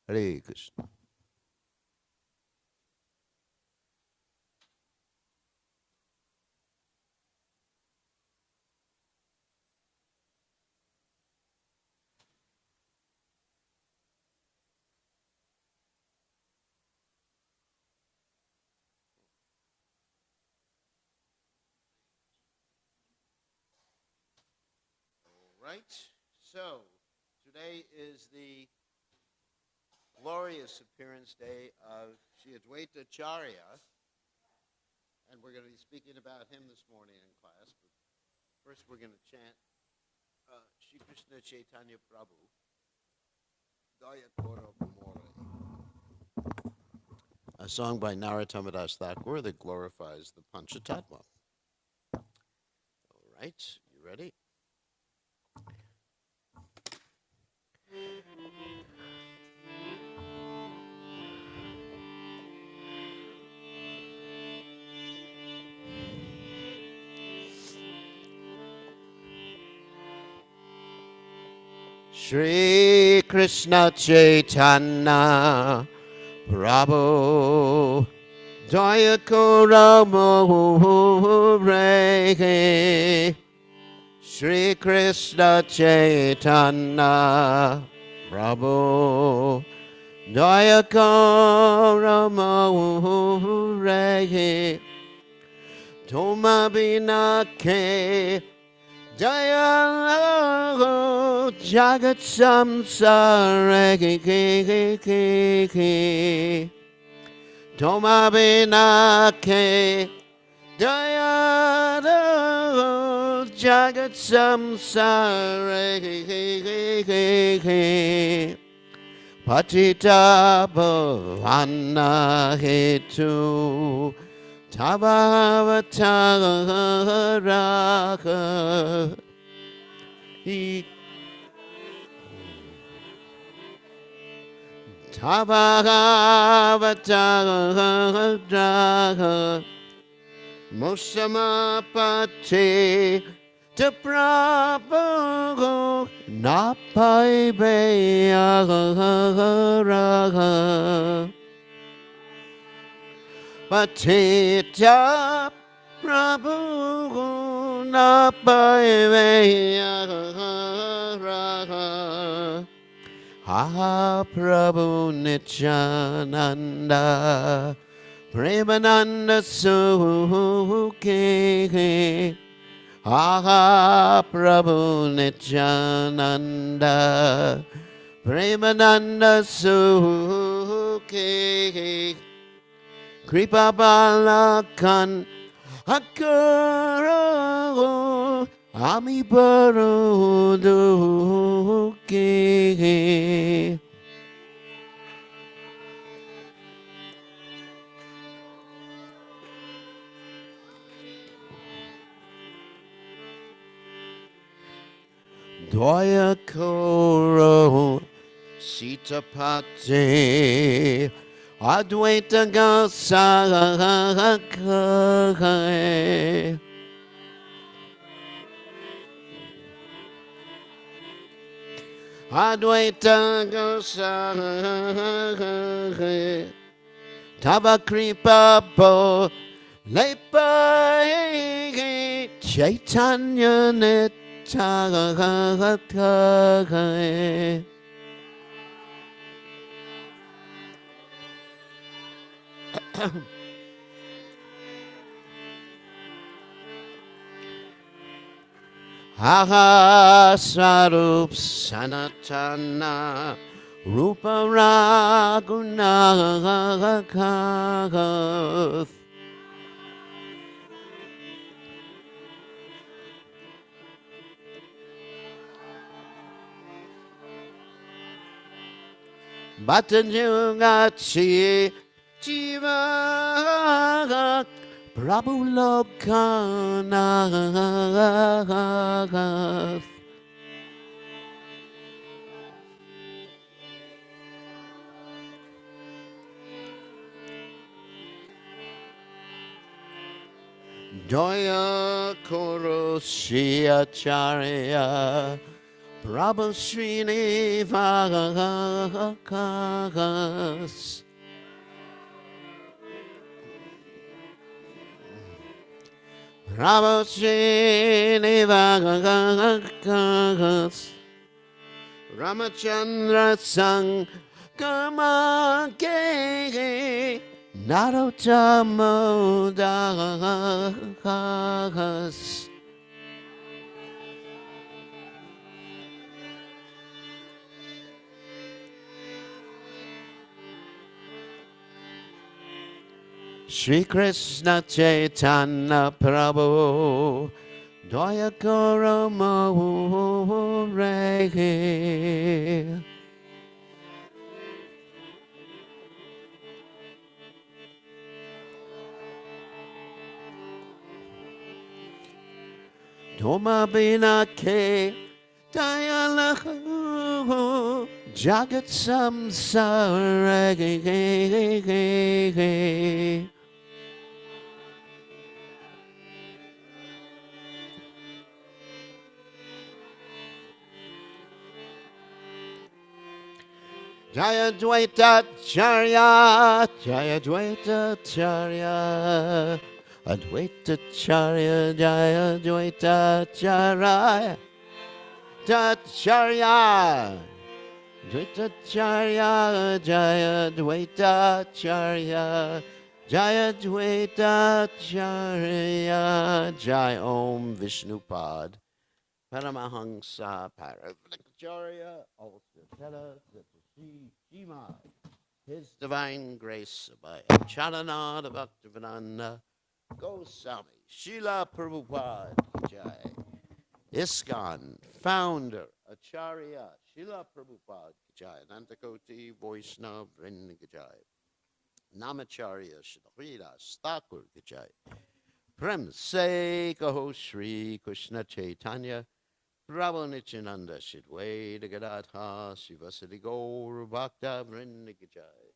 Hare Krishna. Right? So, today is the glorious appearance day of Sri Advaita Acarya, and we're going to be speaking about him this morning in class. But first, we're going to chant Shri Krishna Chaitanya Prabhu, Daya Koro Pamore, a song by Narottam Das Thakur that glorifies the Panchatattva. All right, you ready? Shri Krishna Chaitanya Prabhu Daya Koro Pamore Shri Krishna Chaitanya Prabhu Daya Koro Pamore Toma Bina Ke Jaya Jagat Samsara Ki Toma Bina Ke Jaya Jagat Samsara Ki Patita Bhavana Hetu Tavavatara Tavavatara Musamapate to Prabhu Napai Beyara Patita Prabhu Napai Beyara Ha Prabhu Nityananda Premananda Sukhi Ha Prabhu Nityananda Premananda Sukhi Kripa Balakan Akaro Ami Baru Dukhi Dwaya Koro Sitapate Advaita Acarya Advaita Acarya Tava Kripa Bo Lepa Chaitanya Nityananda Ha Sarup Sanatana Rupa Ragunakath Batanjungachi Jiva Prabhu Lokanath Daya Koro Shri Acharya Prabhu Srinivas. Prabhu Srinivas. Ramachandra Sangamake Narottam Das. Shri Krishna Chaitanya Prabhu Daya Gauramo Re Doma Bina Ke Dayalahu Jagat Samsara Jaya Advaita Acarya, Jaya Advaita Acarya, Advaita Acarya, Jaya Advaita Acarya, Acharya, Advaita Acarya, Jaya Advaita Acarya, Jaya Advaita Acarya, Jai Om Vishnupad, Paramahansa Paravakacharya, also Teta, Shima, His Divine Grace by Charanada Bhaktivedanta Goswami, Srila Prabhupada Jai, ISKCON, founder, Acharya, Srila Prabhupada Jai, Nantakoti, Vaishnava, Vrinda Jai, Namacharya, Shridas, Thakur Jai, Prem Se Kaho Shri Krishna Chaitanya, Prabhu Nityananda Shidwaita Gadadha Srivasadi Gaur Bhakta Vrinda Jai,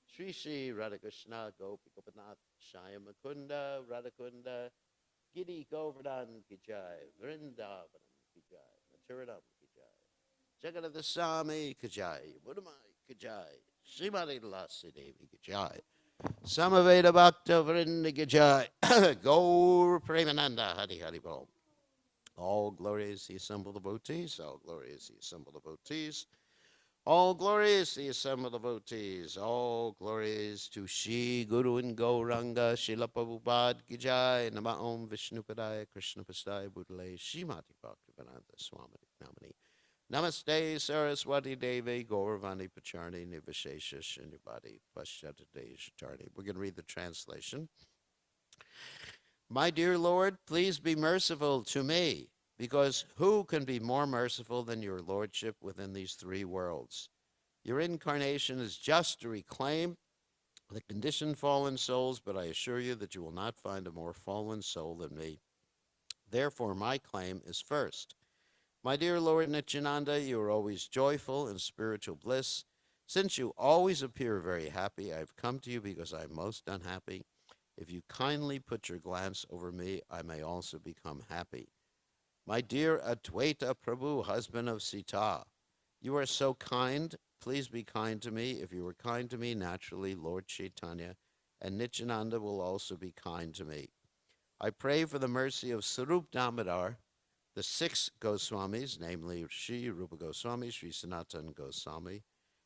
Shri Shri Radhakrishna Gopikapanath Shaya Makunda Radhakunda Giri Govardhan Kijai Vrindavanam Kijai Maturanam Kijai Jagannath Swami Kijai Buddhamai Kijai Srimati Lasi Devi Kijai Samaveda Bhakta Vrinda Kijai Gaur Premananda Hari Hari Bol. All glory is the assembled devotees, all glory is the assembled devotees, all glory is the assembled devotees, all glory is to Shri Guru and Gauranga, Srila Prabhupada Ki Jai, Nama Om Vishnupadaya, Krishna Pastai Bhutale, Srimati Bhaktivedanta Swami Namani. Namaste Saraswati Devi, Gauravani Pacharni, Nivashesha Shinivadi, Pashyatade Shatarni. We're going to read the translation. My dear Lord, please be merciful to me, because who can be more merciful than your Lordship within these three worlds? Your incarnation is just to reclaim the conditioned fallen souls, but I assure you that you will not find a more fallen soul than me. Therefore, my claim is first. My dear Lord Nityananda, you are always joyful in spiritual bliss. Since you always appear very happy, I have come to you because I am most unhappy. If you kindly put your glance over me, I may also become happy. My dear Advaita Prabhu, husband of Sita, you are so kind. Please be kind to me. If you are kind to me, naturally, Lord Chaitanya and Nityananda will also be kind to me. I pray for the mercy of Sarup Damodar, the 6 Goswamis, namely Sri Rupa Goswami, Sri Sanatan Goswami,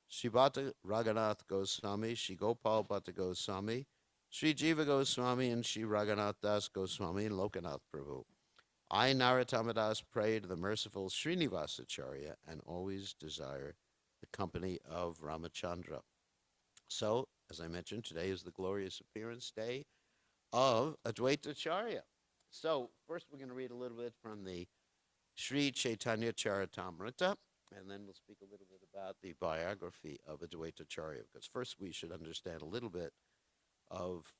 Sri Bhatta Raghunath Goswami, Sri Gopal Bhatta Goswami, Sri Jiva Goswami, and Sri Raghunath Das Goswami, and Lokanath Prabhu. I, Narottama Das, pray to the merciful Srinivasacharya and always desire the company of Ramachandra. So, as I mentioned, today is the glorious appearance day of Advaita Acharya. So, first we're going to read a little bit from the Sri Chaitanya Charitamrita, and then we'll speak a little bit about the biography of Advaita Acharya, because first we should understand a little bit of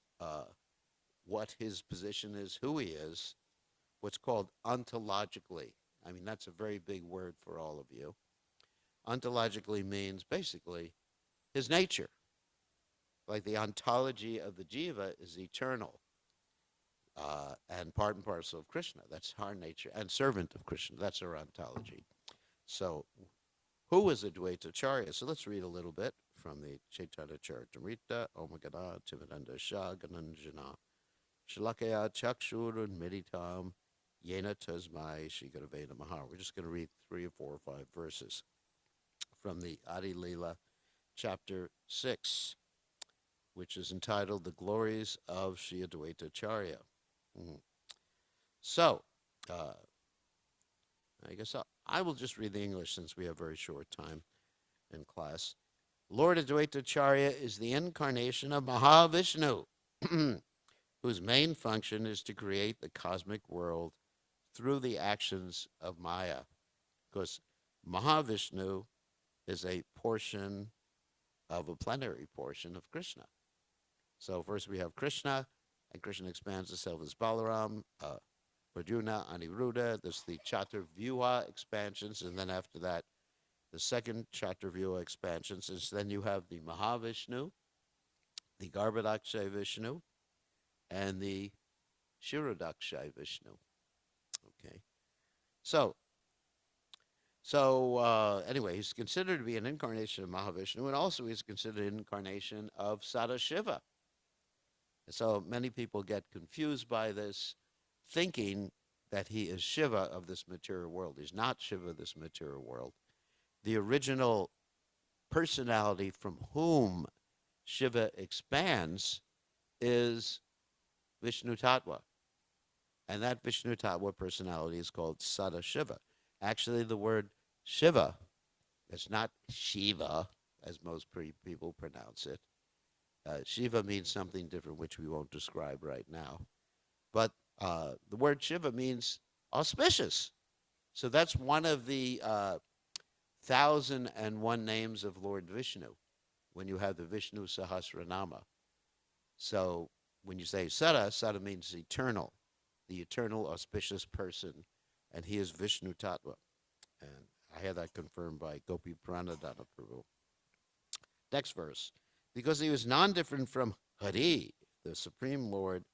what his position is, who he is, what's called ontologically. I mean, that's a very big word for all of you. Ontologically means basically his nature. Like the ontology of the jiva is eternal and part and parcel of Krishna. That's our nature. And servant of Krishna. That's our ontology. So, who is Advaita Acharya? So let's read a little bit from the Chaitanya Charitamrita, Omagana, Timananda Shagananjana, Shalakaya Chakshurun Meditam, Yena Tasmai Shigaravena Maha. We're just going to read 3 or 4 or 5 verses from the Adi Leela, chapter 6, which is entitled The Glories of Sri Advaita Acharya. So, I guess I will just read the English since we have very short time in class. Lord Advaita Acharya is the incarnation of Mahavishnu, whose main function is to create the cosmic world through the actions of Maya. Because Mahavishnu is a portion of a plenary portion of Krishna. So first we have Krishna, and Krishna expands himself as Balaram, Arjuna, Aniruddha. There's the Chaturvyuha expansions, and then after that, the second Chaturvyuha expansions is then you have the Mahavishnu, the Garbhodakshay Vishnu, and the Kshirodakshay Vishnu. Okay. So anyway, he's considered to be an incarnation of Mahavishnu, and also he's considered an incarnation of Sadashiva. And so many people get confused by this, thinking that he is Shiva of this material world. He's not Shiva of this material world. The original personality from whom Shiva expands is Vishnu Tattva. And that Vishnu Tattva personality is called Sadashiva. Actually, the word Shiva, it's not Shiva, as most people pronounce it. Shiva means something different, which we won't describe right now. But the word Shiva means auspicious. So that's one of the 1,001 names of Lord Vishnu, when you have the Vishnu Sahasranama. So when you say Sada, Sada means eternal, the eternal auspicious person, and he is Vishnu Tattva. And I had that confirmed by Gopi Pranadana Prabhu. Next verse. Because he was non-different from Hari, the Supreme Lord,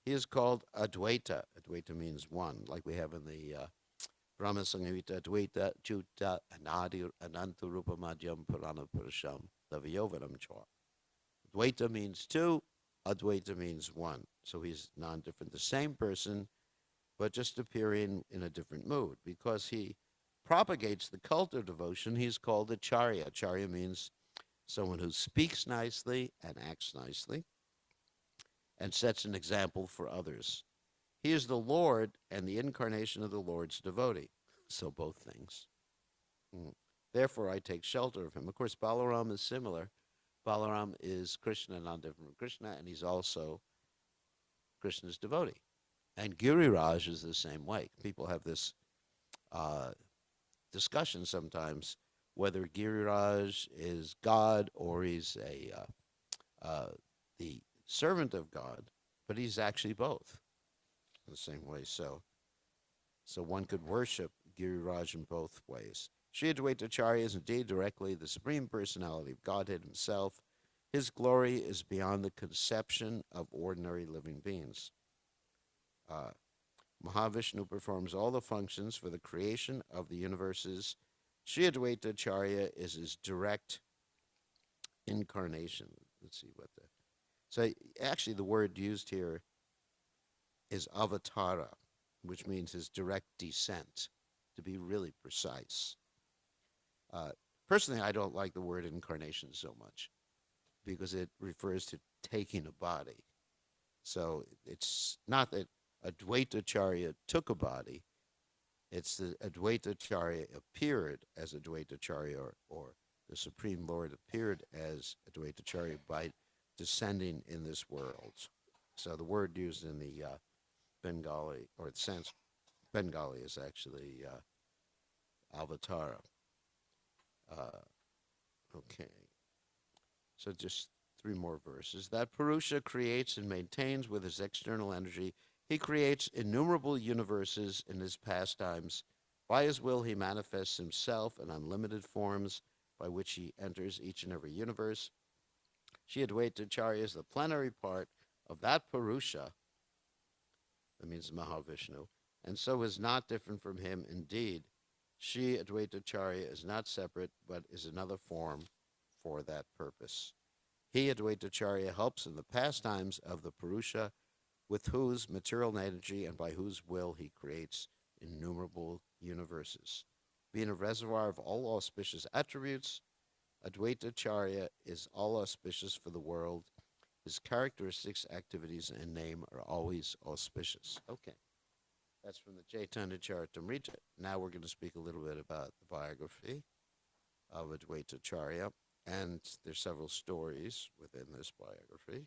he is called Advaita. Advaita means one, like we have in the Brahma Samhita, Advaita, Chuta, Anadi, Anantarupa Madhyam, Purana Purusham, Laviyovanam Chwa. Advaita means two, Advaita means one. So he's non-different. The same person, but just appearing in a different mood. Because he propagates the cult of devotion, he's called Acharya. Acharya means someone who speaks nicely and acts nicely and sets an example for others. He is the Lord and the incarnation of the Lord's devotee. So both things. Therefore, I take shelter of him. Of course, Balaram is similar. Balaram is Krishna, non-different from Krishna, and he's also Krishna's devotee. And Giriraj is the same way. People have this discussion sometimes whether Giriraj is God or he's the servant of God, but he's actually both in the same way. So one could worship Giriraj in both ways. Sri Advaita Acharya is indeed directly the Supreme Personality of Godhead himself. His glory is beyond the conception of ordinary living beings. Mahavishnu performs all the functions for the creation of the universes. Sri Advaita Acharya is his direct incarnation. Let's see what that. So actually the word used here is avatara, which means his direct descent, to be really precise. Personally, I don't like the word incarnation so much because it refers to taking a body. So it's not that Advaita Acharya took a body. It's that Advaita Acharya appeared as Advaita Acharya, or the Supreme Lord appeared as Advaita Acharya by descending in this world. So the word used in the Bengali, or the sense Bengali, is actually avatara. Okay. So just 3 more verses. That Purusha creates and maintains with his external energy. He creates innumerable universes in his pastimes. By his will, he manifests himself in unlimited forms by which he enters each and every universe. Sri Advaita Acharya is the plenary part of that Purusha, that means Mahavishnu, and so is not different from him. Indeed, Sri Advaita Acharya is not separate, but is another form for that purpose. He, Advaita Acharya, helps in the pastimes of the Purusha, with whose material energy and by whose will he creates innumerable universes. Being a reservoir of all auspicious attributes, Advaita Acharya is all auspicious for the world. His characteristics, activities, and name are always auspicious. Okay, that's from the Chaitanya Charitamrita. Now we're going to speak a little bit about the biography of Advaita Acharya, and there's several stories within this biography.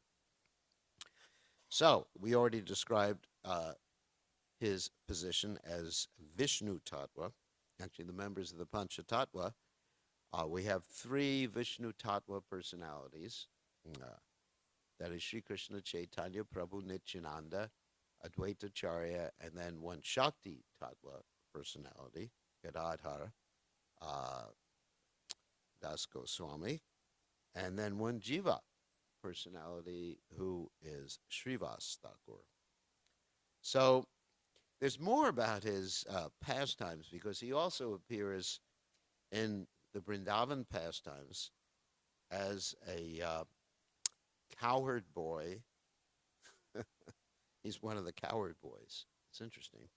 So, we already described his position as Vishnu Tattva. Actually, the members of the Pancha Tattva, we have three Vishnu Tattva personalities. That is Sri Krishna Chaitanya Prabhu Nityananda, Advaita Acharya, and then one Shakti Tattva personality, Gadadhara Das Goswami, and then one Jiva personality who is Srivas Thakur. So there's more about his pastimes because he also appears in the Vrindavan pastimes as a cowherd boy. He's one of the cowherd boys. It's interesting.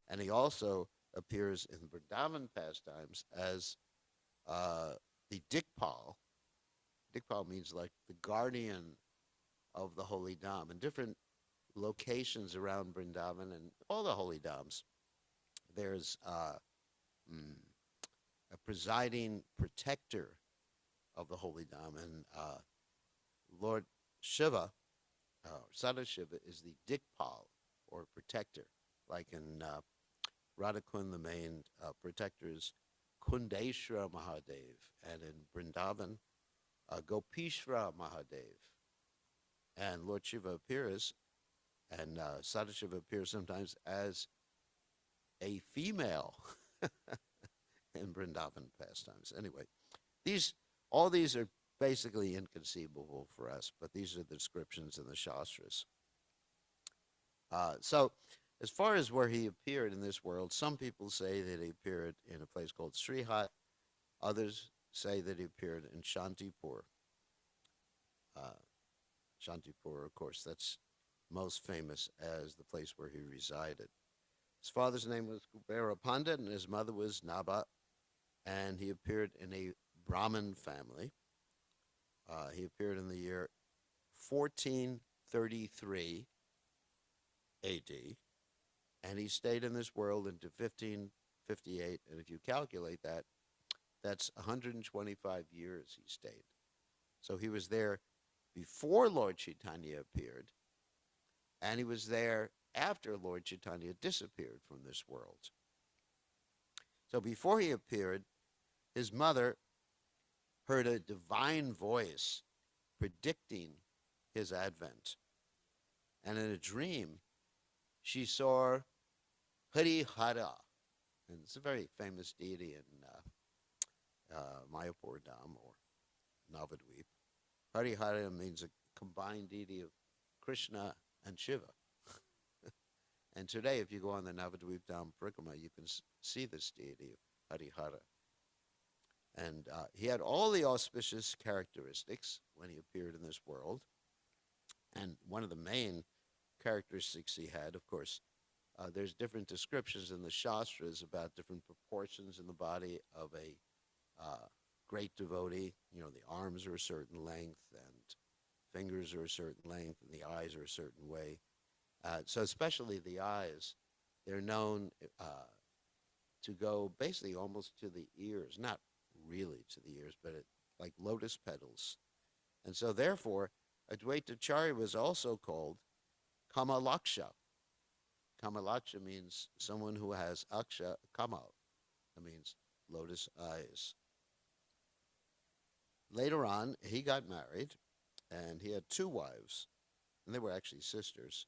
And he also appears in the Vrindavan pastimes as the Dikpal. Dikpal means like the guardian of the holy dham. In different locations around Vrindavan and all the holy dhams, there's a presiding protector of the holy dham. And Lord Shiva, Sadashiva, is the Dikpal, or protector. Like in Radhakund, the main protector is Kundeshwara Mahadev. And in Vrindavan, Gopishwara Mahadev. And Lord Shiva appears, and Sadashiva appears sometimes as a female in Vrindavan pastimes. Anyway, all these are basically inconceivable for us, but these are the descriptions in the Shastras. So, as far as where he appeared in this world, some people say that he appeared in a place called Srihat. Others say that he appeared in Shantipur. Shantipur, of course, that's most famous as the place where he resided. His father's name was Kubera Pandit, and his mother was Naba, and he appeared in a Brahmin family. He appeared in the year 1433 AD, and he stayed in this world into 1558, and if you calculate that, that's 125 years he stayed. So he was there before Lord Chaitanya appeared, and he was there after Lord Chaitanya disappeared from this world. So before he appeared, his mother heard a divine voice predicting his advent. And in a dream, she saw Harihara, and it's a very famous deity in Mayapur Dham or Navadvip. Harihara means a combined deity of Krishna and Shiva. And today, if you go on the Navadvip Dham Parikrama, you can see this deity of Harihara. And he had all the auspicious characteristics when he appeared in this world. And one of the main characteristics he had, of course, there's different descriptions in the Shastras about different proportions in the body of a great devotee. You know, the arms are a certain length, and fingers are a certain length, and the eyes are a certain way. So especially the eyes, they're known to go basically almost to the ears, not really to the ears, but like lotus petals. And so therefore, Advaita Acharya was also called Kamalaksha. Kamalaksha means someone who has aksha, kamal. That means lotus eyes. Later on, he got married, and he had two wives, and they were actually sisters.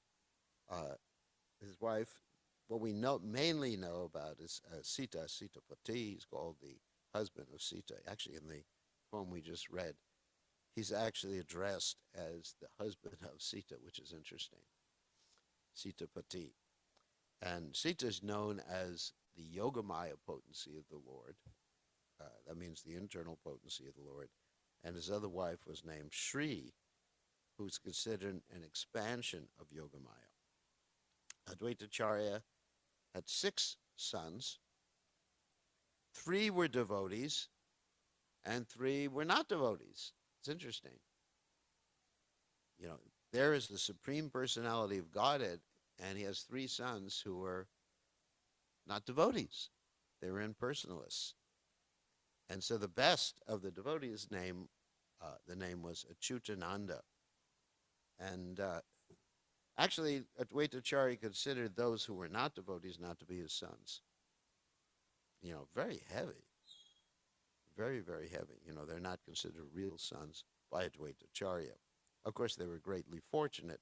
His wife, what we mainly know about is Sita, Sitapati. He's called the husband of Sita. Actually, in the poem we just read, he's actually addressed as the husband of Sita, which is interesting. Sitapati. And Sita is known as the Yogamaya potency of the Lord. That means the internal potency of the Lord. And his other wife was named Shri, who's considered an expansion of Yogamaya. Advaita Acharya had 6 sons. 3 were devotees, and 3 were not devotees. It's interesting. You know, there is the Supreme Personality of Godhead, and he has 3 sons who were not devotees. They were impersonalists. And so the best of the devotees' name, the name was Achyutananda. And actually, Advaita Acharya considered those who were not devotees not to be his sons. You know, very heavy. Very, very heavy. You know, they're not considered real sons by Advaita Acharya. Of course, they were greatly fortunate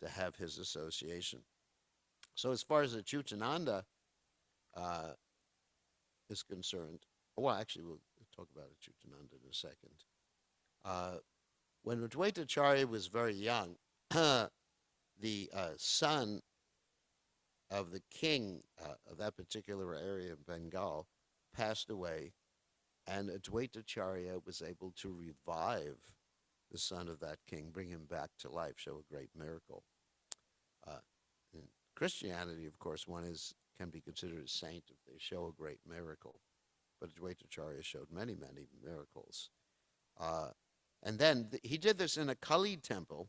to have his association. So as far as Achyutananda is concerned, well, actually, we'll talk about Achyutananda in a second. When Advaita Acharya was very young, the son of the king of that particular area of Bengal passed away, and Advaita Acharya was able to revive the son of that king, bring him back to life, show a great miracle. In Christianity, of course, one can be considered a saint if they show a great miracle. But Advaita Acharya showed many, many miracles. And then he did this in a Kali temple,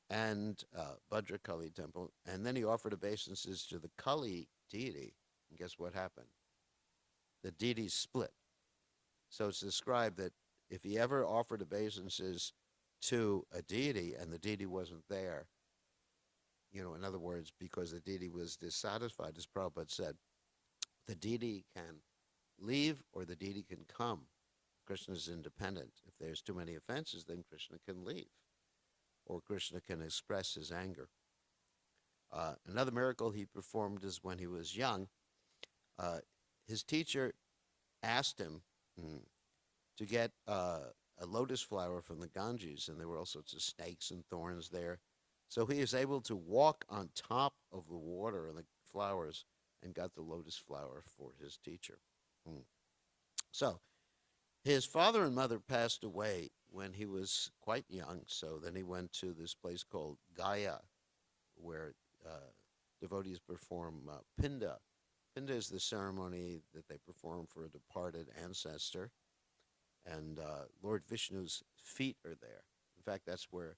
and Bhadra Kali temple, and then he offered obeisances to the Kali deity. And guess what happened? The deity split. So it's described that if he ever offered obeisances to a deity and the deity wasn't there, you know, in other words, because the deity was dissatisfied, as Prabhupada said, the deity can leave or the deity can come. Krishna is independent. If there's too many offenses, then Krishna can leave, or Krishna can express his anger. Another miracle he performed is when he was young. His teacher asked him to get a lotus flower from the Ganges, and there were all sorts of snakes and thorns there. So he was able to walk on top of the water and the flowers and got the lotus flower for his teacher. So his father and mother passed away when he was quite young, so then he went to this place called Gaya, where devotees perform Pinda. Pinda is the ceremony that they perform for a departed ancestor, and Lord Vishnu's feet are there. In fact, that's where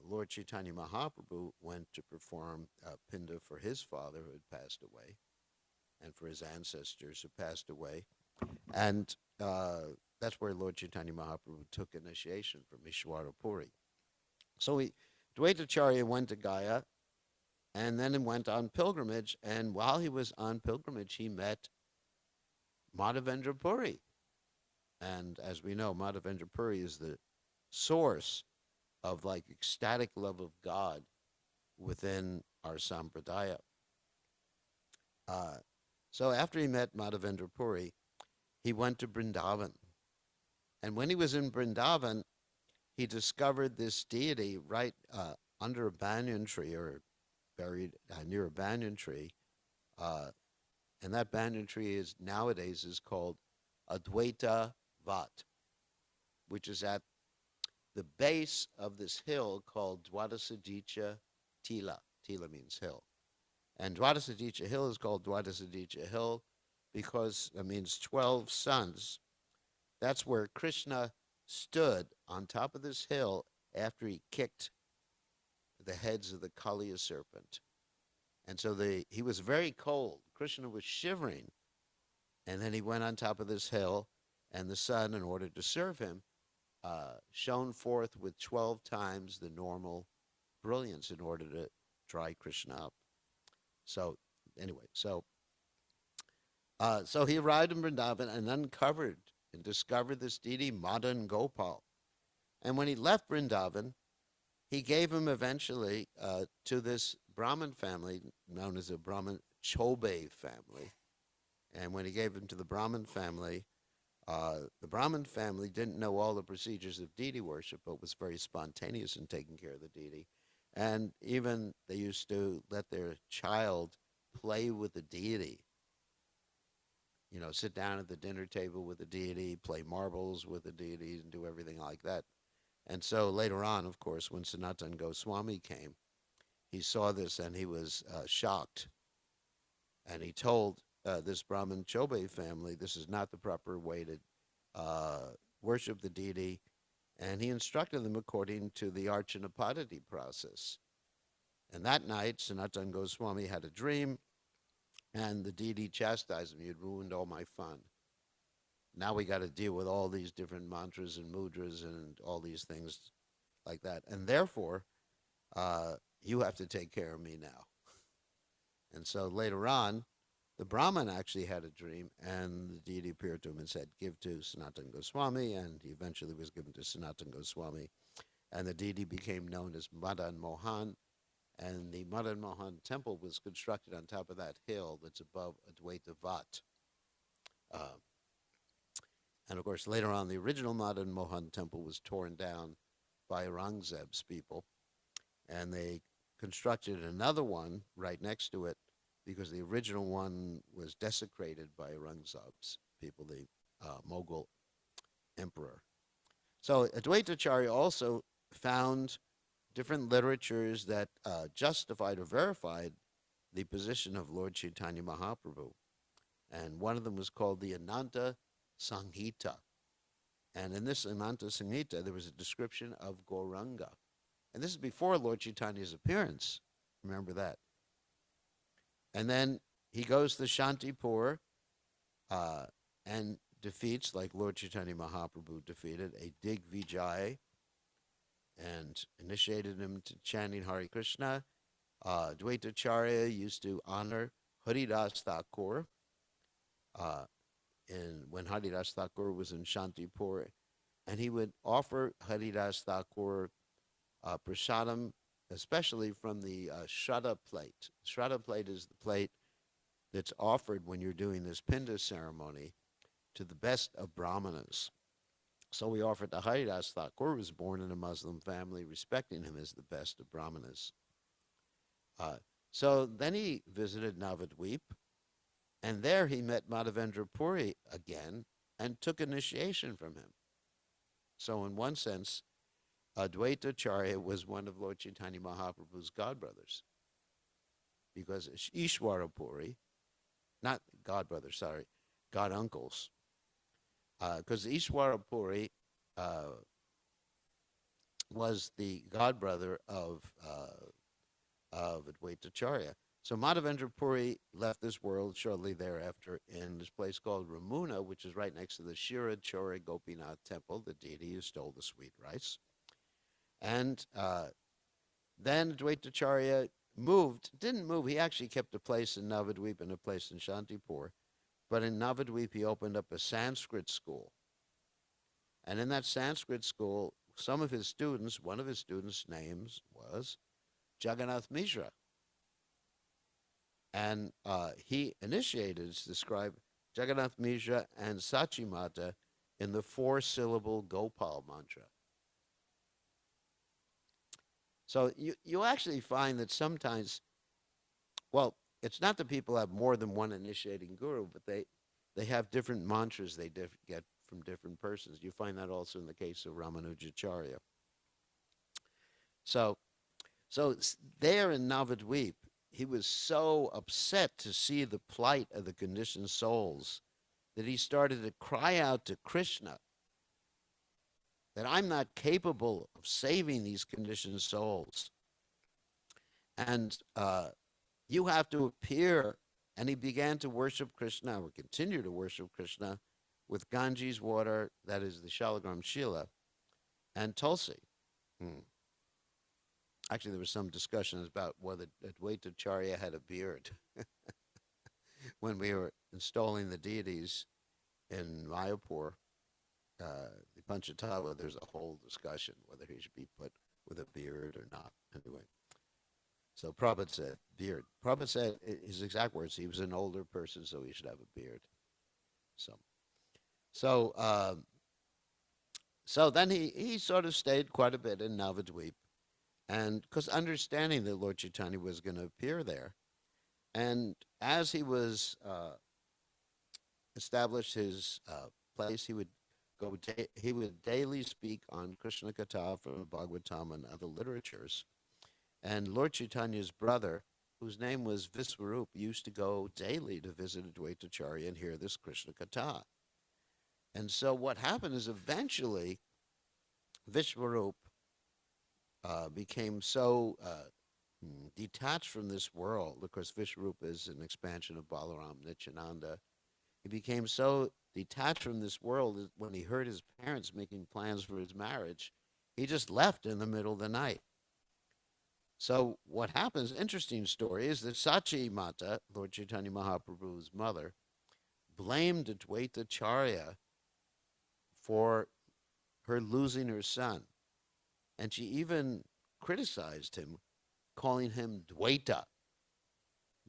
Lord Chaitanya Mahaprabhu went to perform Pinda for his father who had passed away, and for his ancestors who passed away. And that's where Lord Chaitanya Mahaprabhu took initiation from Ishwara Puri. So Advaita Acharya went to Gaya, and then he went on pilgrimage, and while he was on pilgrimage, he met Madhavendra Puri. And as we know, Madhavendra Puri is the source of like ecstatic love of God within our sampradaya. So after he met Madhavendra Puri, he went to Vrindavan. And when he was in Vrindavan, he discovered this deity right under a banyan tree, or buried near a banyan tree. And that banyan tree nowadays is called Advaita Vat, which is at the base of this hill called Dwadasadicha Tila. Tila means hill. And Dwadasadicha Hill is called Dwadasadicha Hill because it means 12 suns. That's where Krishna stood on top of this hill after he kicked the heads of the Kaliya serpent. And so he was very cold. Krishna was shivering. And then he went on top of this hill, and the sun, in order to serve him, shone forth with 12 times the normal brilliance in order to dry Krishna up. So anyway, so he arrived in Vrindavan and uncovered and discovered this deity, Madan Gopal. And when he left Vrindavan, he gave him eventually to this Brahmin family known as the Brahmin Chobe family. And when he gave him to the Brahmin family didn't know all the procedures of deity worship, but was very spontaneous in taking care of the deity. And even they used to let their child play with the deity. You know, sit down at the dinner table with the deity, play marbles with the deity, and do everything like that. And so later on, of course, when Sanatana Goswami came, he saw this and he was shocked. And he told this Brahmin Chobe family, this is not the proper way to worship the deity. And he instructed them according to the Archana Paddhati process. And that night, Sanatana Goswami had a dream, and the deity chastised him. You had ruined all my fun. Now we got to deal with all these different mantras and mudras and all these things like that. And therefore, you have to take care of me now. And so later on, the Brahmin actually had a dream, and the deity appeared to him and said, give to Sanatana Goswami, and he eventually was given to Sanatana Goswami. And the deity became known as Madan Mohan, and the Madan Mohan temple was constructed on top of that hill that's above Advaita Vat. And of course, later on, the original Madan Mohan temple was torn down by Aurangzeb's people, and they constructed another one right next to it because the original one was desecrated by Aurangzeb's people, the Mughal emperor. So Advaita Acharya also found different literatures that justified or verified the position of Lord Chaitanya Mahaprabhu. And one of them was called the Ananta Sanghita. And in this Ananta Sanghita, there was a description of Gauranga. And this is before Lord Chaitanya's appearance. Remember that. And then he goes to Shantipur and defeats, like Lord Chaitanya Mahaprabhu defeated, a Digvijay and initiated him to chanting Hare Krishna. Advaita Acharya used to honor Haridas Thakur. When Haridas Thakur was in Shantipur, and he would offer Haridas Thakur prasadam, especially from the Shraddha plate. Shraddha plate is the plate that's offered when you're doing this Pinda ceremony to the best of Brahmanas. So we offered to Haridas Thakur, who was born in a Muslim family, respecting him as the best of Brahmanas. So then he visited Navadvip, and there he met Madhavendra Puri again and took initiation from him. So in one sense, Advaita Acharya was one of Lord Chaitanya Mahaprabhu's godbrothers. Because Ishwara Puri, not godbrothers, sorry, god uncles. Because Ishwara Puri was the godbrother of Advaita Acharya. So Madhavendra Puri left this world shortly thereafter in this place called Ramuna, which is right next to the Shira Chora Gopinath temple, the deity who stole the sweet rice. And then Advaita Acharya didn't move, he actually kept a place in Navadvip and a place in Shantipur. But in Navadvip, he opened up a Sanskrit school. And in that Sanskrit school, one of his students' names was Jagannath Mishra. And he initiated, it's described, Jagannath Mishra and Sachimata in the 4-syllable Gopal mantra. So you actually find that sometimes, well, it's not that people have more than one initiating guru, but they have different mantras they get from different persons. You find that also in the case of Ramanujacharya. So there in Navadvip, he was so upset to see the plight of the conditioned souls that he started to cry out to Krishna that I'm not capable of saving these conditioned souls. And you have to appear. And he began to worship Krishna, or continue to worship Krishna, with Ganges water, that is the Shalagram Shila, and Tulsi. Actually, there was some discussion about whether Advaita Acharya had a beard. When we were installing the deities in Mayapur, the Panchatattva, there's a whole discussion whether he should be put with a beard or not. Anyway. So Prabhupada said, beard. Prabhupada said, his exact words, he was an older person, so he should have a beard. So then he sort of stayed quite a bit in Navadvip, and because understanding that Lord Chaitanya was going to appear there, And as he was established his place, he would daily speak on Krishna Katha from the Bhagavatam and other literatures. And Lord Chaitanya's brother, whose name was Viswarup, used to go daily to visit Advaita Acharya and hear this Krishna Katha. And so what happened is eventually Vishwarup became so detached from this world. Of course, Vishwarup is an expansion of Balaram Nityananda. He became so detached from this world that when he heard his parents making plans for his marriage, he just left in the middle of the night. So what happens, interesting story, is that Sachi Mata, Lord Chaitanya Mahaprabhu's mother, blamed Advaita Acharya for her losing her son. And she even criticized him, calling him Dvaita.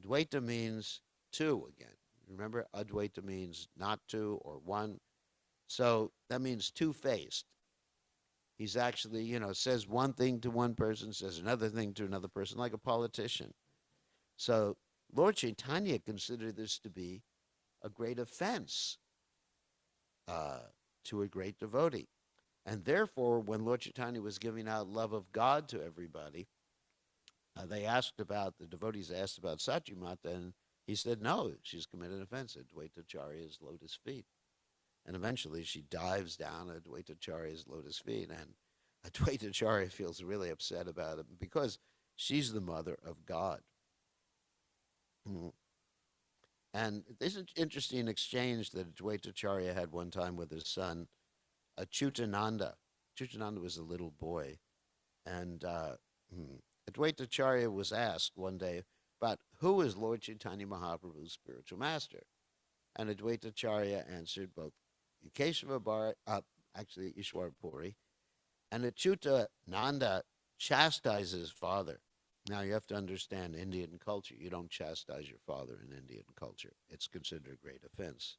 Dvaita means two again. Remember, Advaita means not two or one. So that means two-faced. He's actually, says one thing to one person, says another thing to another person, like a politician. So Lord Chaitanya considered this to be a great offense to a great devotee. And therefore, when Lord Chaitanya was giving out love of God to everybody, the devotees asked about Sachi-mata, and he said, no, she's committed an offense at Advaita Acharya's lotus feet. And eventually she dives down at Advaita Acharya's lotus feet, and Advaita Acharya feels really upset about it because she's the mother of God. And this is an interesting exchange that Advaita Acharya had one time with his son, Achyutananda. Achyutananda was a little boy, and Advaita Acharya was asked one day about who is Lord Chaitanya Mahaprabhu's spiritual master. And Advaita Acharya answered both Ishwar Puri, and Achyutananda chastises his father. Now you have to understand Indian culture. You don't chastise your father in Indian culture. It's considered a great offense.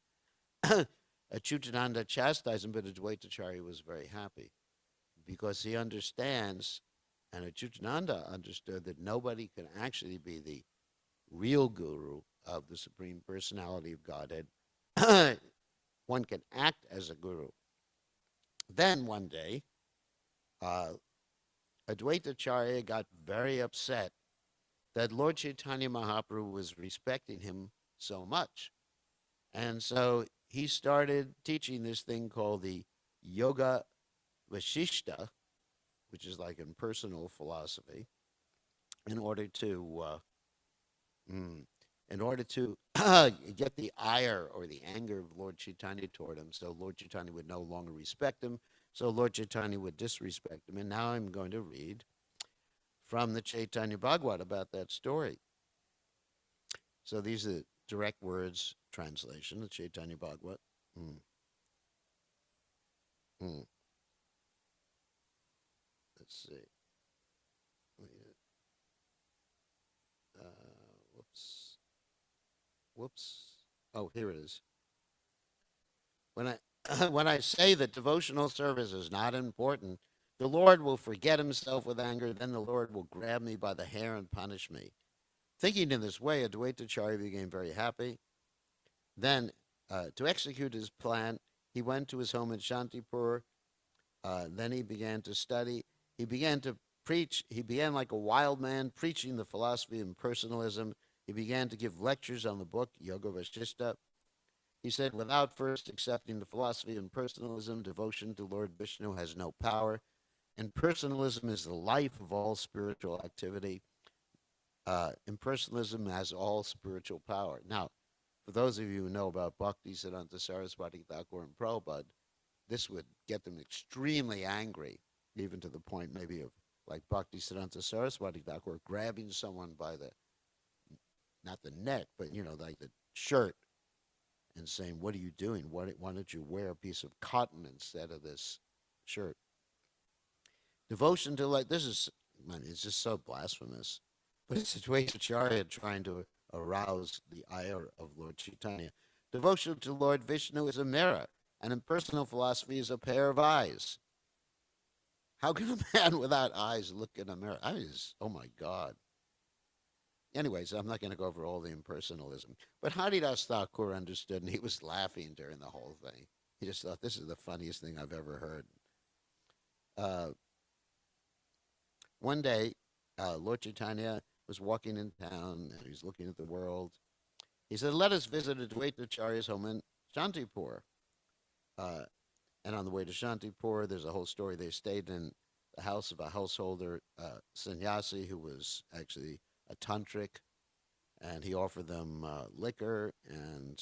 Achyutananda chastised him, but Advaita Acharya was very happy because he understands, and Achyutananda understood, that nobody can actually be the real guru of the Supreme Personality of Godhead. One can act as a guru. Then one day, Advaita Acharya got very upset that Lord Chaitanya Mahaprabhu was respecting him so much. And so he started teaching this thing called the Yoga Vashishta, which is like impersonal philosophy, in order to get the ire or the anger of Lord Chaitanya toward him, so Lord Chaitanya would no longer respect him, so Lord Chaitanya would disrespect him. And now I'm going to read from the Chaitanya Bhagavad about that story. So these are direct words translation, the Chaitanya Bhagavad. Let's see. Whoops. Oh, here it is. When I say that devotional service is not important, the Lord will forget himself with anger, then the Lord will grab me by the hair and punish me. Thinking in this way, Advaita Acharya became very happy. Then, to execute his plan, he went to his home in Shantipur. Then he began to study. He began to preach. He began like a wild man, preaching the philosophy of impersonalism. He began to give lectures on the book Yoga Vashishta. He said, without first accepting the philosophy of impersonalism, devotion to Lord Vishnu has no power. Impersonalism is the life of all spiritual activity. Impersonalism has all spiritual power. Now, for those of you who know about Bhakti Siddhanta Saraswati Thakur and Prabhupada, this would get them extremely angry, even to the point maybe of like Bhakti Siddhanta Saraswati Thakur grabbing someone by not the neck, but like the shirt, and saying, what are you doing? Why don't you wear a piece of cotton instead of this shirt? Devotion to it's just so blasphemous. But it's Advaita Acharya trying to arouse the ire of Lord Chaitanya. Devotion to Lord Vishnu is a mirror, and impersonal philosophy is a pair of eyes. How can a man without eyes look in a mirror? Oh my God. Anyways, I'm not going to go over all the impersonalism. But Haridas Thakur understood, and he was laughing during the whole thing. He just thought, this is the funniest thing I've ever heard. Uh, One day, Lord Chaitanya was walking in town, and he was looking at the world. He said, let us visit Advaita Acharya's home in Shantipur. Uh, and on the way to Shantipur, there's a whole story. They stayed in the house of a householder sannyasi who was actually a tantric, and he offered them liquor, and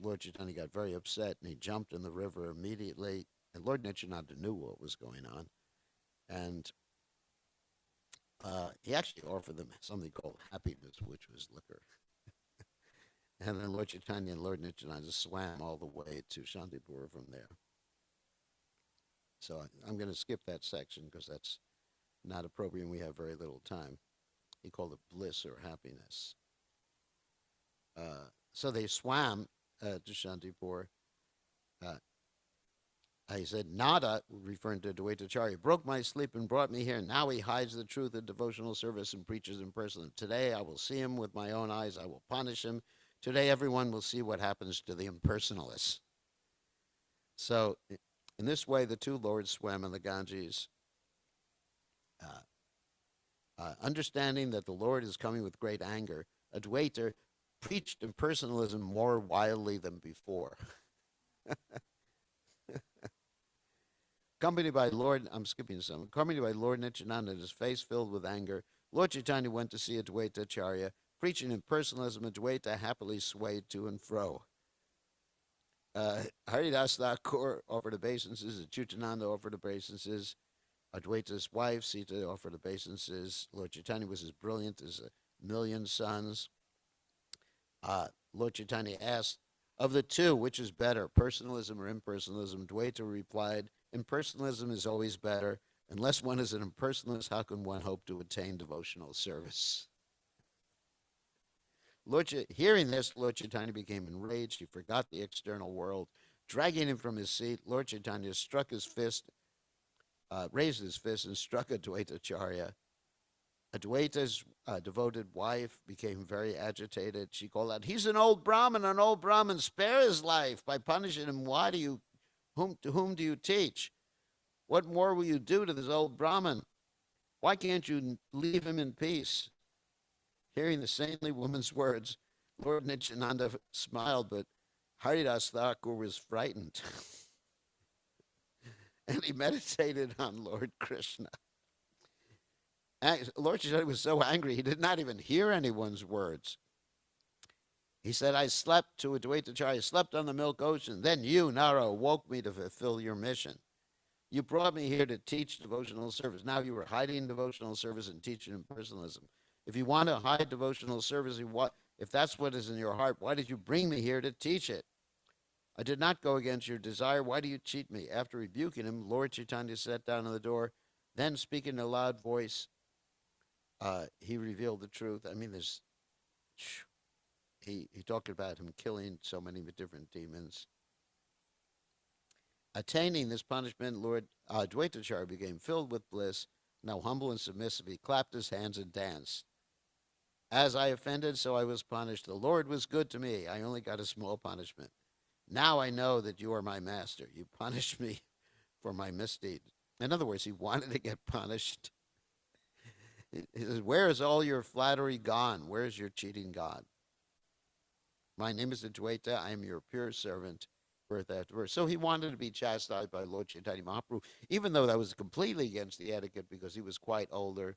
Lord Chaitanya got very upset, and he jumped in the river immediately, and Lord Nityananda knew what was going on, and he actually offered them something called happiness, which was liquor. And then Lord Chaitanya and Lord Nityananda swam all the way to Shantipur from there. So I'm going to skip that section because that's not appropriate and we have very little time. He called it bliss or happiness. So they swam to Shantipur. He said, Nada, referring to Advaita Acharya, broke my sleep and brought me here. Now he hides the truth of devotional service and preaches in person. Today I will see him with my own eyes. I will punish him. Today everyone will see what happens to the impersonalists. So in this way, the two lords swam in the Ganges, understanding that the Lord is coming with great anger. Advaita preached impersonalism more wildly than before. Accompanied by Lord Nityananda and his face filled with anger, Lord Chaitanya went to see Advaita Acharya. Preaching impersonalism, Advaita happily swayed to and fro. Haridas Thakur offered obeisances, Achyutananda offered obeisances, Advaita's wife, Sita, offered obeisances. Lord Chaitanya was as brilliant as a million suns. Lord Chaitanya asked, of the two, which is better, personalism or impersonalism? Advaita replied, impersonalism is always better. Unless one is an impersonalist, how can one hope to attain devotional service? Hearing this, Lord Chaitanya became enraged. He forgot the external world. Dragging him from his seat, Lord Chaitanya struck his fist, raised his fist and struck Advaita Acharya. Advaita's devoted wife became very agitated. She called out, he's an old Brahmin, spare his life by punishing him. To whom do you teach? What more will you do to this old Brahmin? Why can't you leave him in peace? Hearing the saintly woman's words, Lord Nityananda smiled, but Haridas Thakur was frightened. And he meditated on Lord Krishna. Lord Chaitanya was so angry, he did not even hear anyone's words. He said, I slept to Advaita Acharya, slept on the milk ocean. Then you, Nara, woke me to fulfill your mission. You brought me here to teach devotional service. Now you are hiding devotional service and teaching impersonalism. If you want to hide devotional service, if that's what is in your heart, why did you bring me here to teach it? I did not go against your desire. Why do you cheat me? After rebuking him, Lord Chaitanya sat down on the door. Then, speaking in a loud voice, he revealed the truth. I mean, he talked about him killing so many different demons. Attaining this punishment, Lord Advaita Acharya became filled with bliss. Now humble and submissive, he clapped his hands and danced. As I offended, so I was punished. The Lord was good to me. I only got a small punishment. Now I know that you are my master. You punished me for my misdeed. In other words, he wanted to get punished. He says, where is all your flattery gone? Where is your cheating God? My name is Advaita. I am your pure servant, birth after birth. So he wanted to be chastised by Lord Chaitanya Mahaprabhu, even though that was completely against the etiquette because he was quite older.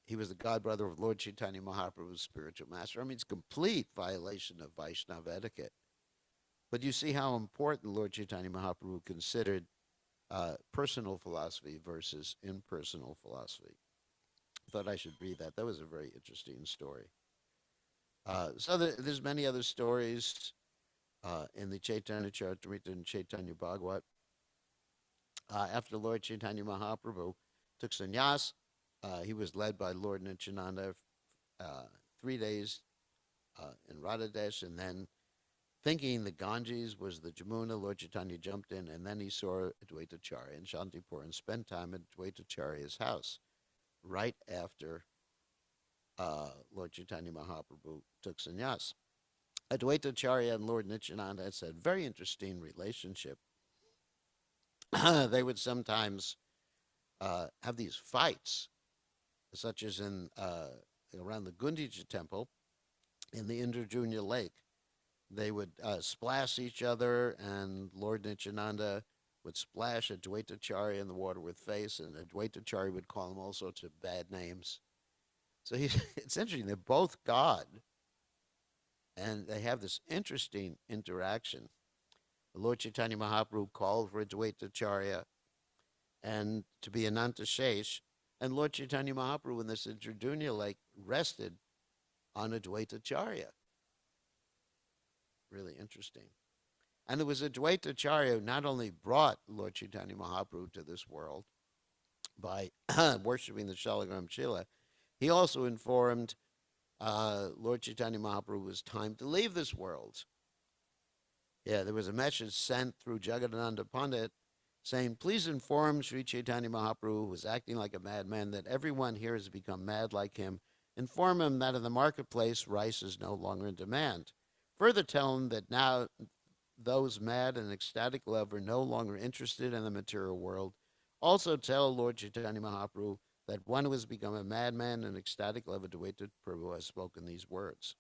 He was the godbrother of Lord Chaitanya Mahaprabhu's spiritual master. I mean, it's a complete violation of Vaishnava etiquette. But you see how important Lord Chaitanya Mahaprabhu considered personal philosophy versus impersonal philosophy. I thought I should read that. That was a very interesting story. So there's many other stories in the Chaitanya Charitamrita and Chaitanya Bhagavat. After Lord Chaitanya Mahaprabhu took sannyas, he was led by Lord Nityananda 3 days in Radhadesh, and then thinking the Ganges was the Jamuna, Lord Chaitanya jumped in, and then he saw Advaita Acharya in Shantipur and spent time at Advaita Acharya's house right after Lord Chaitanya Mahaprabhu took sannyas. Advaita Acharya and Lord Nityananda had a very interesting relationship. They would sometimes have these fights, such as in around the Gundicha temple in the Indrajuna lake. They would splash each other, and Lord Nityananda would splash Advaita Acharya in the water with face, and Advaita Acharya would call him all sorts of bad names. So it's interesting. They're both God, and they have this interesting interaction. Lord Chaitanya Mahaprabhu called for Advaita Acharya and to be Ananta Shesh, and Lord Chaitanya Mahaprabhu in this Indrajuna lake rested on Advaita Acharya. Really interesting. And it was Advaita Acharya who not only brought Lord Chaitanya Mahaprabhu to this world by worshipping the Shalagram Shila, he also informed Lord Chaitanya Mahaprabhu it was time to leave this world. Yeah, there was a message sent through Jagadananda Pandit saying, please inform Sri Chaitanya Mahaprabhu, who was acting like a madman, that everyone here has become mad like him. Inform him that in the marketplace, rice is no longer in demand. Further tell him that now those mad and ecstatic love are no longer interested in the material world. Also tell Lord Chaitanya Mahaprabhu that one who has become a madman and ecstatic lover, Advaita Prabhu, has spoken these words.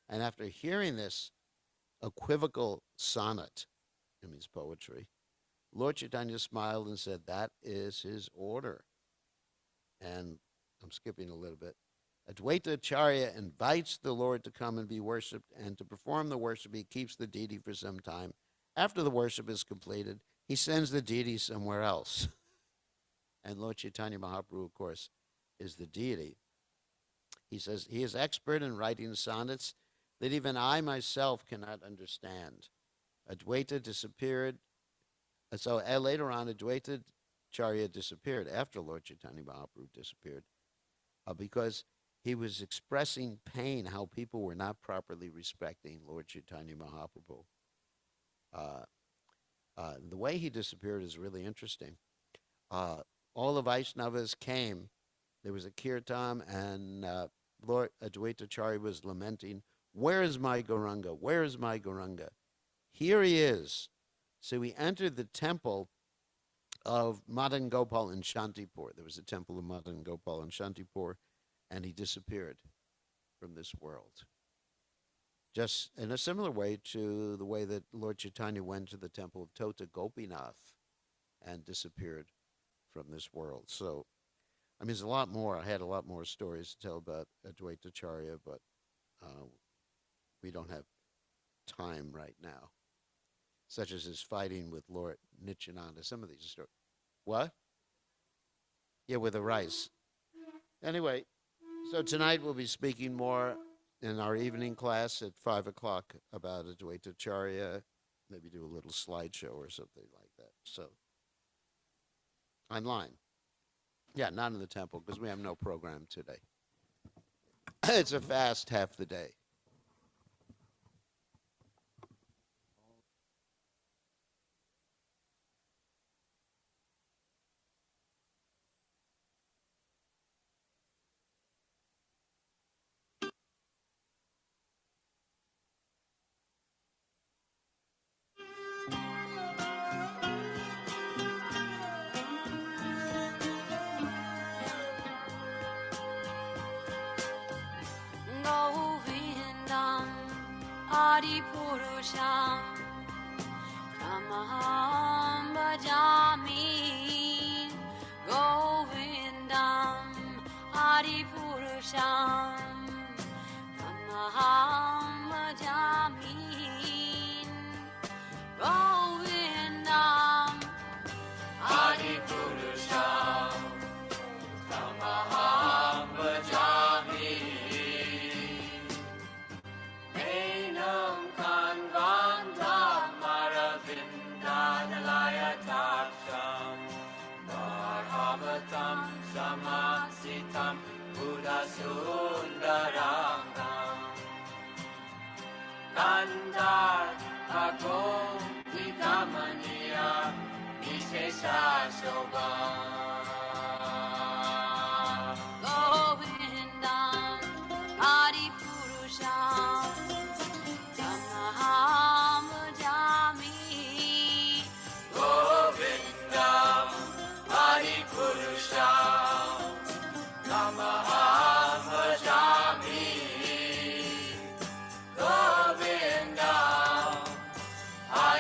And after hearing this equivocal sonnet, it means poetry, Lord Chaitanya smiled and said, that is his order. And I'm skipping a little bit. Advaita Acharya invites the Lord to come and be worshipped, and to perform the worship, he keeps the deity for some time. After the worship is completed, he sends the deity somewhere else. And Lord Chaitanya Mahaprabhu, of course, is the deity. He says he is expert in writing sonnets that even I myself cannot understand. Advaita disappeared. So later on, Advaita Acharya disappeared after Lord Chaitanya Mahaprabhu disappeared because he was expressing pain, how people were not properly respecting Lord Chaitanya Mahaprabhu. The way he disappeared is really interesting. All the Vaishnavas came. There was a kirtan, and Lord Advaita Acharya was lamenting, where is my Gauranga? Where is my Gauranga? Here he is. So he entered the temple of Madan Gopal in Shantipur. There was a temple of Madan Gopal in Shantipur, and he disappeared from this world. Just in a similar way to the way that Lord Chaitanya went to the temple of Tota Gopinath and disappeared from this world. So, I mean, there's a lot more. I had a lot more stories to tell about Advaita Acharya, but we don't have time right now, such as his fighting with Lord Nityananda. Some of these stories. What? Yeah, with the rice. Anyway, so tonight we'll be speaking more in our evening class at 5 o'clock about Advaita Acharya. Maybe do a little slideshow or something like that. So, online. Yeah, not in the temple because we have no program today. It's a fast half the day. Govindam Adipurusham Tamaham Bhajami Govindam Adipurusham Tamaham Bhajami Govindam Adipurusham Tamaham Bhajami Enam Kanvandam Maravindanalayatasham Marhavatam Samasitam Buddhasundarangam Kandar Bhago Vidamaniya Vishesha Shobha Govinda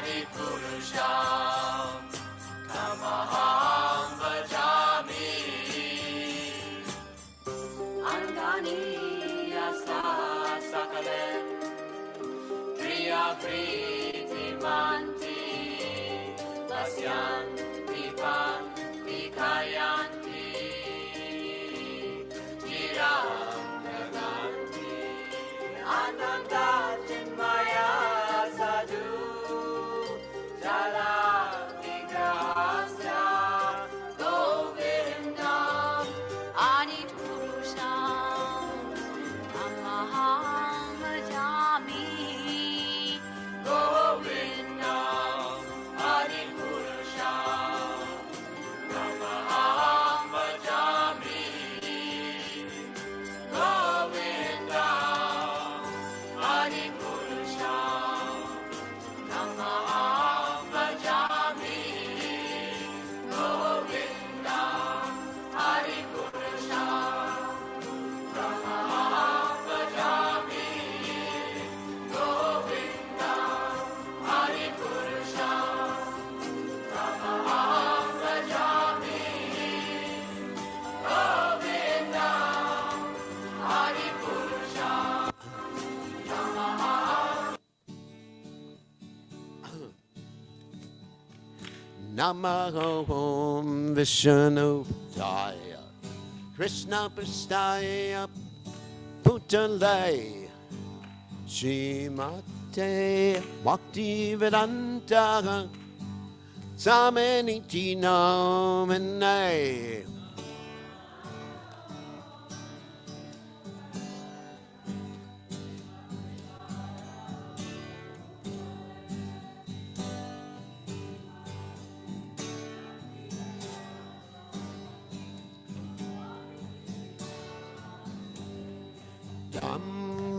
Adipurusham Tamaham Vajami Angani Yasa Sakalen Priya Priti Manti Vasyan Vipan Vikayanti Jiram Naganti Ananda Chinmaya Sadhu Jala Vigrahasya Govindam Adipurusham Tamaham Vajami Govindam Adipurusham Tamaham Vajami Govindam Adipurusham Tamaham Vajami Govindam Adipurusham Tamaham Vajami Govindam Adipurusham Tamaham Vajami Govindam Adipurusham Namaho Vishnu Daya Krishna Prastaya Putale Shrimate Bhakti Vedanta Samaniti Namane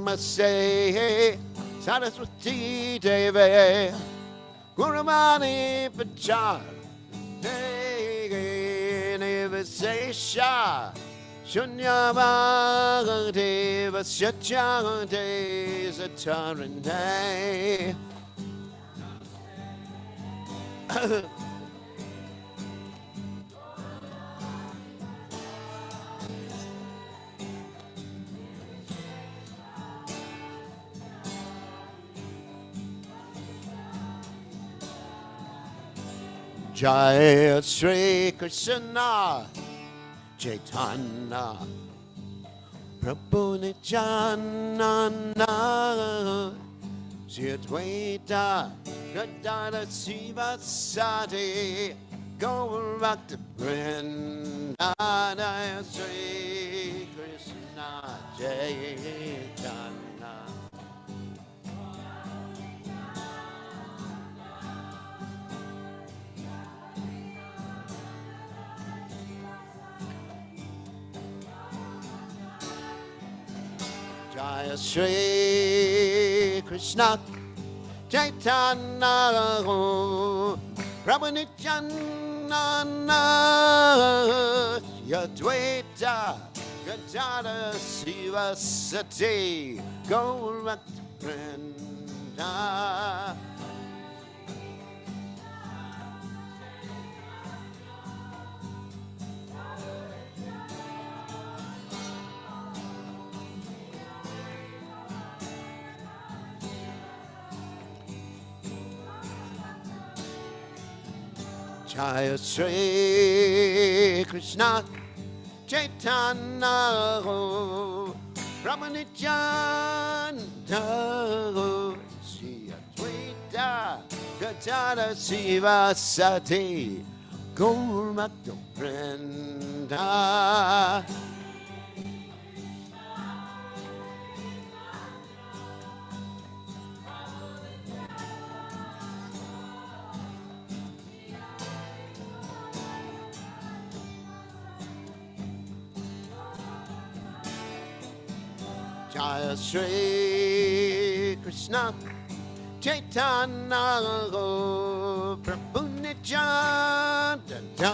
Namaste Saraswati Deve Gurumani Pachar Nivasesha Shunyavagate Vasyachagate Satarante Jai Sri Krishna Chaitanya Prabhu Nityananda Shri Advaita Gadada Sivasati Gaurabhakta Vrinda Jai Sri Krishna Chaitanya Jaya Sri Krishna Chaitanya Prabhu Nityananda Advaita Gadada Sivasati Gaurabhakta Vrinda Jaya Sri Krishna Chaitanya Prabhu Nityananda Shri Advaita Gadada Sivasati Gaurabhakta Vrinda Jaya Sri Krishna Chaitanya Prabhu Nityananda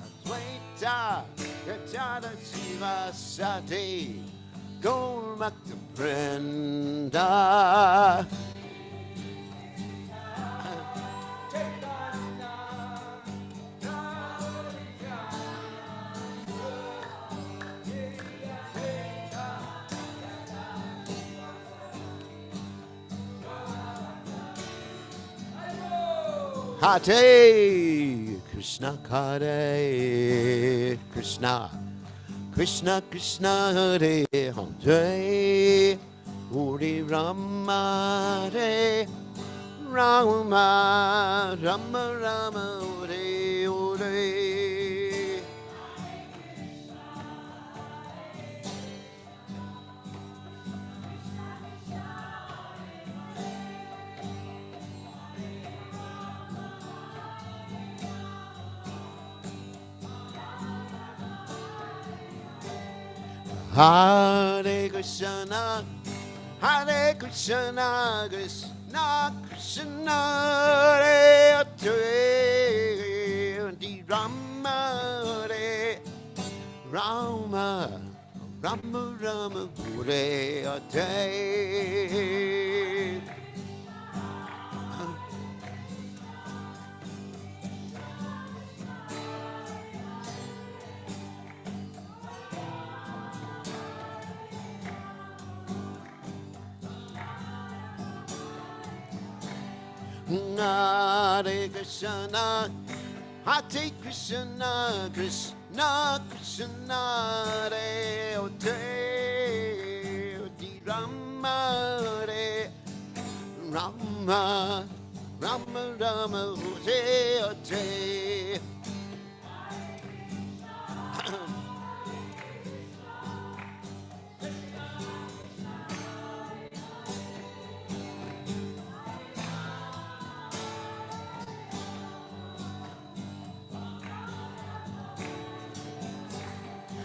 Advaita Gadada Sivasati Gaurabhakta Vrinda Hare Krishna, Hare Krishna, Krishna Krishna, Hare Hare, Hare Rama, Hare Rama, Rama Rama, Hare Hare. Hare Krishna, Hare Krishna, Krishna Krishna, Hare Hare, Hare Rama, Hare Rama, Rama Rama, Hare Hare. Hare Krishna, Hare Krishna, Krishna Krishna, Hare Hare, Hare Rama, Hare Rama, Rama Rama, Hare Hare.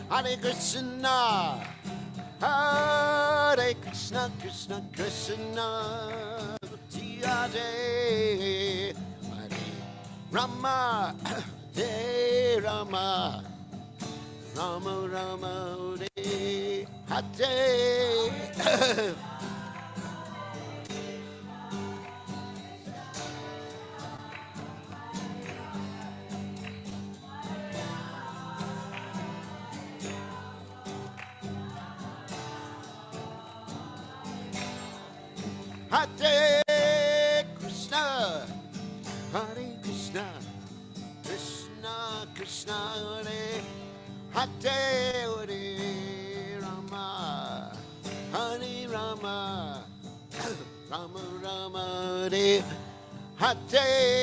Hare Krishna, Hare Krishna, Krishna Krishna, Hare Hare Rama, Hare Rama, Rama Rama, Hare Hare. Hare Krishna, Hare Krishna, Krishna Krishna, Hare Hare Rama, Hare Rama, Rama Rama, Hare Hare.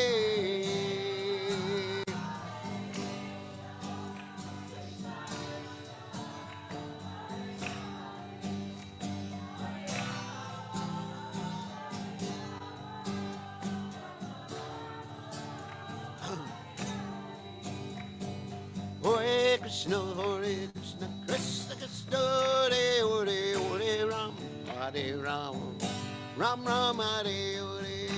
Hare Krishna, Hare Krishna, Krishna Krishna, Hare Hare, Hare Ram, Hare Ram, Ram Ram, Hare Hare.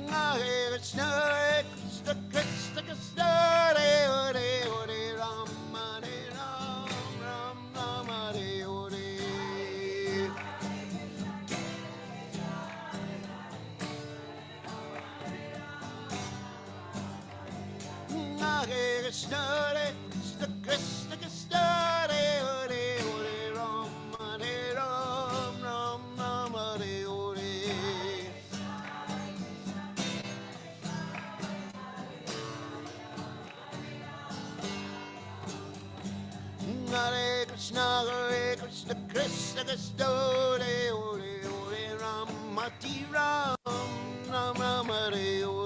Hare Krishna, Hare Krishna, Krishna Krishna, Hare Hare, Hare Ram, Hare Ram, Ram Ram, Hare Hare. Hare Krishna, Hare Krishna, Krishna Krishna, Hare Hare, Hare Ram, Hare Ram, Ram Ram, Hare Hare. Hare Krishna, Hare Krishna, Krishna Krishna, Hare Hare, Hare Ram, Hare Ram, Ram Ram, Hare Hare.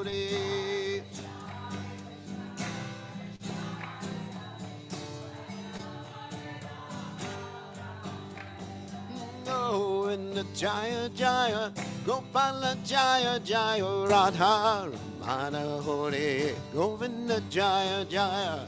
Govinda Jaya Jaya, Gopala Jaya Jaya, Radha Ramana Hare, Govinda Jaya Jaya.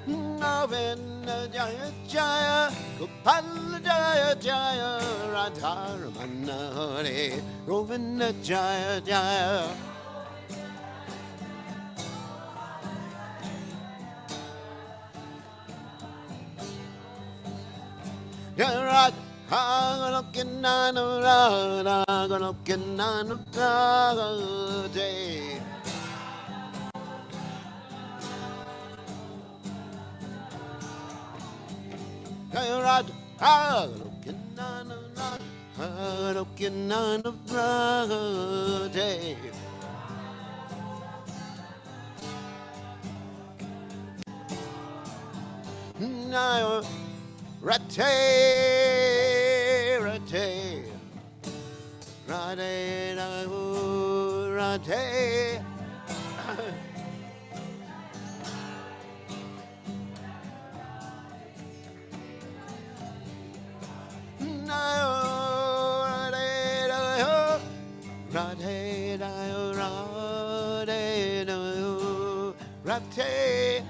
Govinda Jaya Jaya, Gopala Jaya Jaya, Radha Ramana Hare, Govinda Jaya Jaya. Radha Rate, rate, rate, rate. Rate.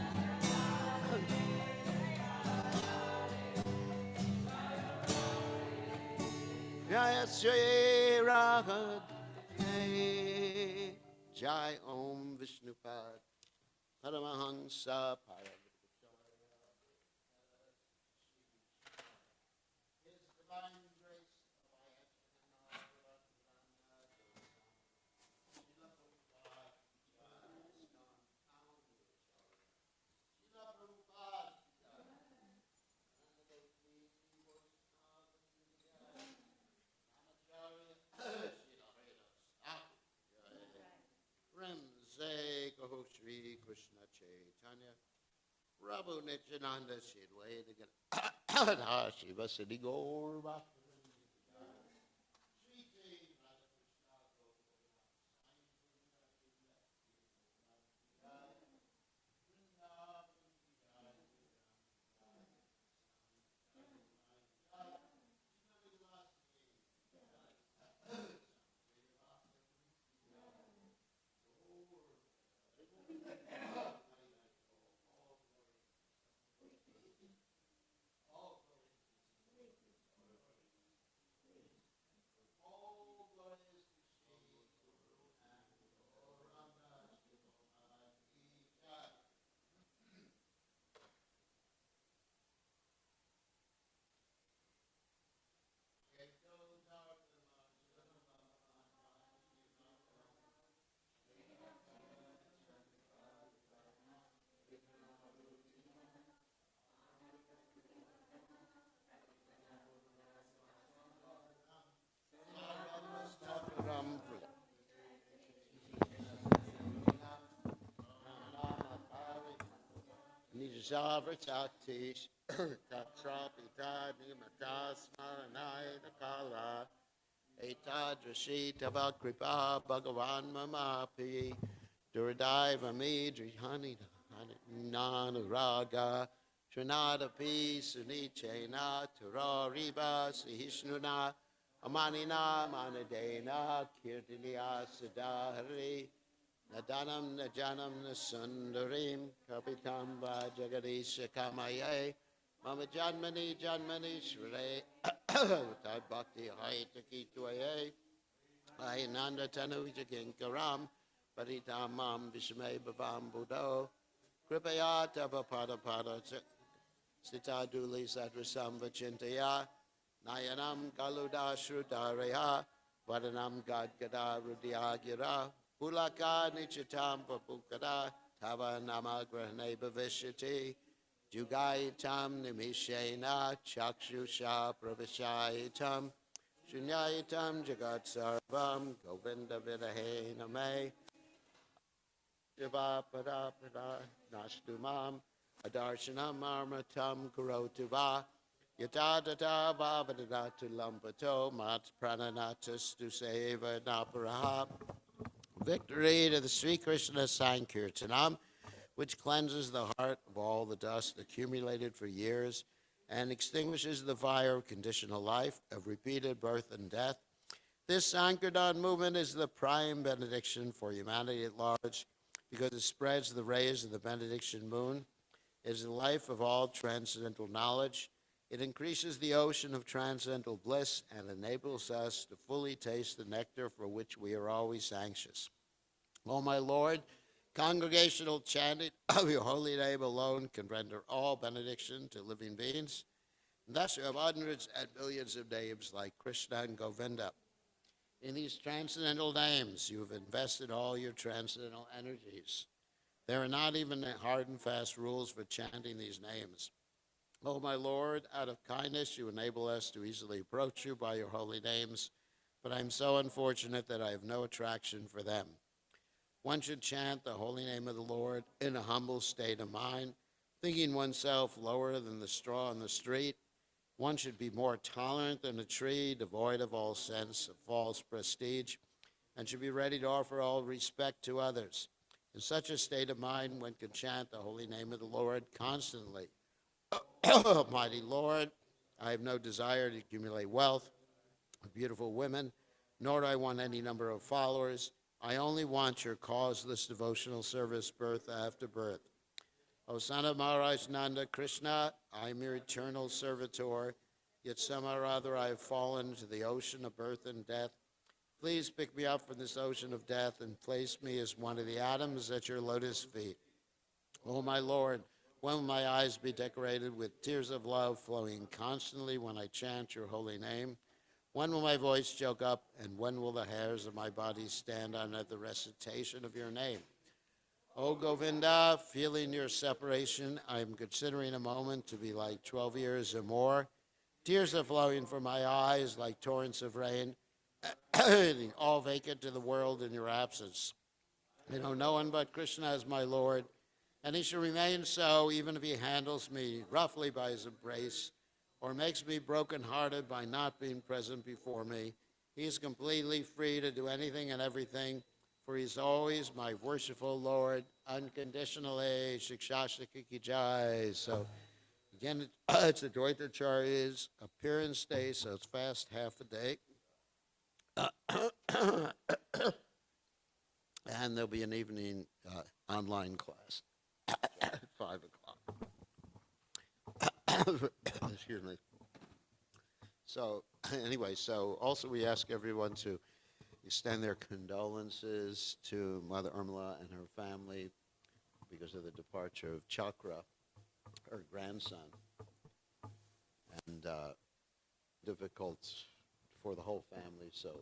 Jai Sri Raghad, Jai Om Vishnupad, Paramahansa Paramahansa. His divine grace, Ramse Kaho Shri Krishna Chaitanya, Prabhu Nityananda Shidway, Shiva Siddhi Gaur Bhakti. Nijavartatish Tatrapitani Matas Maranai Nakala Etadrashi Tavakripa Bhagavan Mamapi Duradaiva Midri Hani Nanuraga Trinada Pi Sunichena Turariva Sihishnuna Amanina Manadena Kirtiliya Siddhari Nadanam Najanam Nasundarim Kapitam Jagadisha Kamaye Mama Janmani Janmani Shre Tad Bhakti Haitaki Tuaye Ainanda Tanu Jaginkaram Paritamam Vishme Bhavam Buddho Kripaya Tava Pada Pada Sita Duli Sadrasam Vachintaya Nayanam Galuda Shrudaraya Vadanam Gadgada Rudyagira Pulaka Nichitam Papukada Tava Nama Grahane Bhavishati Jugaitam Nimishena Chakshusha Pravishaitam Shunyaitam Jagat Sarvam Govinda Vidahe Name Shiva Pada Pada Nashtumam Adarshanam Armatam Kurotuva Yatadata Vavadatu Lampato Mat Prananatas Duseva Naparaha. Victory to the Sri Krishna Sankirtanam, which cleanses the heart of all the dust accumulated for years and extinguishes the fire of conditional life, of repeated birth and death. This Sankirtan movement is the prime benediction for humanity at large because it spreads the rays of the benediction moon. It is the life of all transcendental knowledge. It increases the ocean of transcendental bliss and enables us to fully taste the nectar for which we are always anxious. O my Lord, congregational chanting of your holy name alone can render all benediction to living beings. Thus, you have hundreds and millions of names like Krishna and Govinda. In these transcendental names, you have invested all your transcendental energies. There are not even hard and fast rules for chanting these names. Oh, my Lord, out of kindness, you enable us to easily approach you by your holy names, but I am so unfortunate that I have no attraction for them. One should chant the holy name of the Lord in a humble state of mind, thinking oneself lower than the straw on the street. One should be more tolerant than a tree, devoid of all sense of false prestige, and should be ready to offer all respect to others. In such a state of mind, one can chant the holy name of the Lord constantly. Mighty Lord, I have no desire to accumulate wealth, beautiful women, nor do I want any number of followers. I only want your causeless devotional service birth after birth. O son of Maharaj Nanda Krishna, I am your eternal servitor, yet somehow or other I have fallen into the ocean of birth and death. Please pick me up from this ocean of death and place me as one of the atoms at your lotus feet. O my Lord, when will my eyes be decorated with tears of love flowing constantly when I chant your holy name? When will my voice choke up, and when will the hairs of my body stand on at the recitation of your name? O Govinda, feeling your separation, I am considering a moment to be like 12 years or more. Tears are flowing from my eyes like torrents of rain, all vacant to the world in your absence. I know no one but Krishna as my Lord, and he shall remain so even if he handles me roughly by his embrace or makes me brokenhearted by not being present before me. He is completely free to do anything and everything, for he is always my worshipful Lord, unconditionally. Shikshashika ki jai. So again, it's Advaita Acharya's appearance day, so it's fast half a day. And there'll be an evening online class at 5 o'clock. Excuse me. So anyway, so also we ask everyone to extend their condolences to Mother Urmila and her family because of the departure of Chakra, her grandson, and difficult for the whole family. So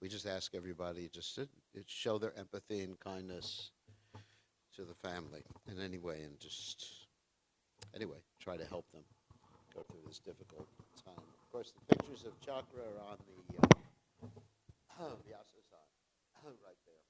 we just ask everybody just to show their empathy and kindness to the family in any way, and just anyway try to help them go through this difficult time. Of course, the pictures of Chakra are on the Vyasasan right there.